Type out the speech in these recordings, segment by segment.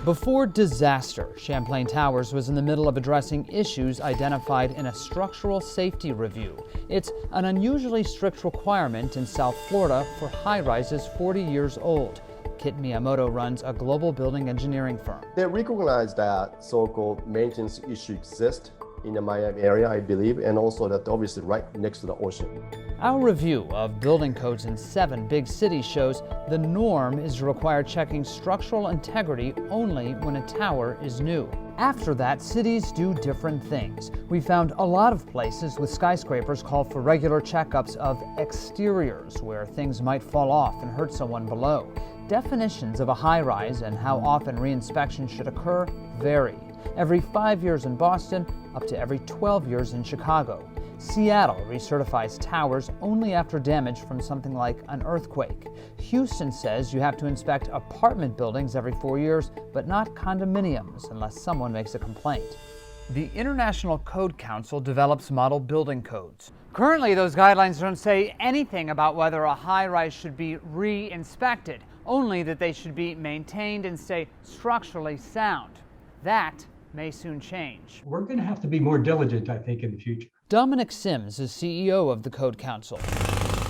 Before disaster, Champlain Towers was in the middle of addressing issues identified in a structural safety review. It's an unusually strict requirement in South Florida for high-rises 40 years old. Kit Miyamoto runs a global building engineering firm. They recognize that so-called maintenance issue exists in the Miami area, I believe, and also that obviously right next to the ocean. Our review of building codes in 7 big cities shows the norm is to require checking structural integrity only when a tower is new. After that, cities do different things. We found a lot of places with skyscrapers call for regular checkups of exteriors, where things might fall off and hurt someone below. Definitions of a high-rise and how often reinspection should occur vary. Every 5 years in Boston, up to every 12 years in Chicago. Seattle recertifies towers only after damage from something like an earthquake. Houston says you have to inspect apartment buildings every 4 years, but not condominiums unless someone makes a complaint. The International Code Council develops model building codes. Currently, those guidelines don't say anything about whether a high-rise should be re-inspected, only that they should be maintained and stay structurally sound. That may soon change. We're going to have to be more diligent, I think, in the future. Dominic Sims is CEO of the Code Council.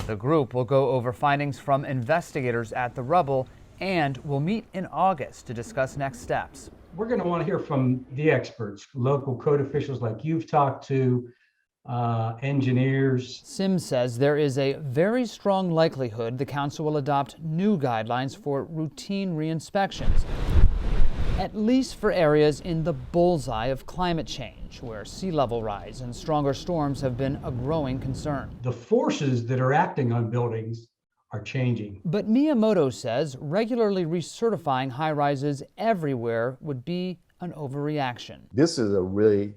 The group will go over findings from investigators at the rubble and will meet in August to discuss next steps. We're going to want to hear from the experts, local code officials like you've talked to, engineers. Sims says there is a very strong likelihood the council will adopt new guidelines for routine re-inspections, at least for areas in the bullseye of climate change, where sea level rise and stronger storms have been a growing concern. The forces that are acting on buildings are changing. But Miyamoto says regularly recertifying high-rises everywhere would be an overreaction. This is a really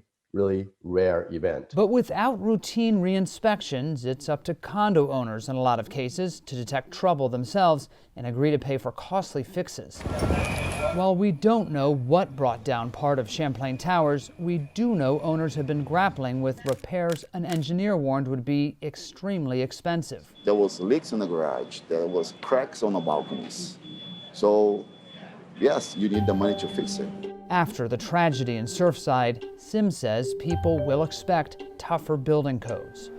rare event. But without routine re-inspections, it's up to condo owners in a lot of cases to detect trouble themselves and agree to pay for costly fixes. While we don't know what brought down part of Champlain Towers, we do know owners have been grappling with repairs an engineer warned would be extremely expensive. There was leaks in the garage, there was cracks on the balconies. So, yes, you need the money to fix it. After the tragedy in Surfside, Sims says people will expect tougher building codes.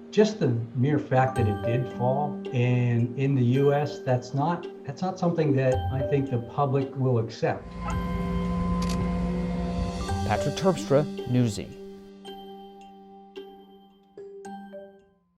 Just the mere fact that it did fall, and in the U.S., that's not something that I think the public will accept. Patrick Terpstra, Newsy.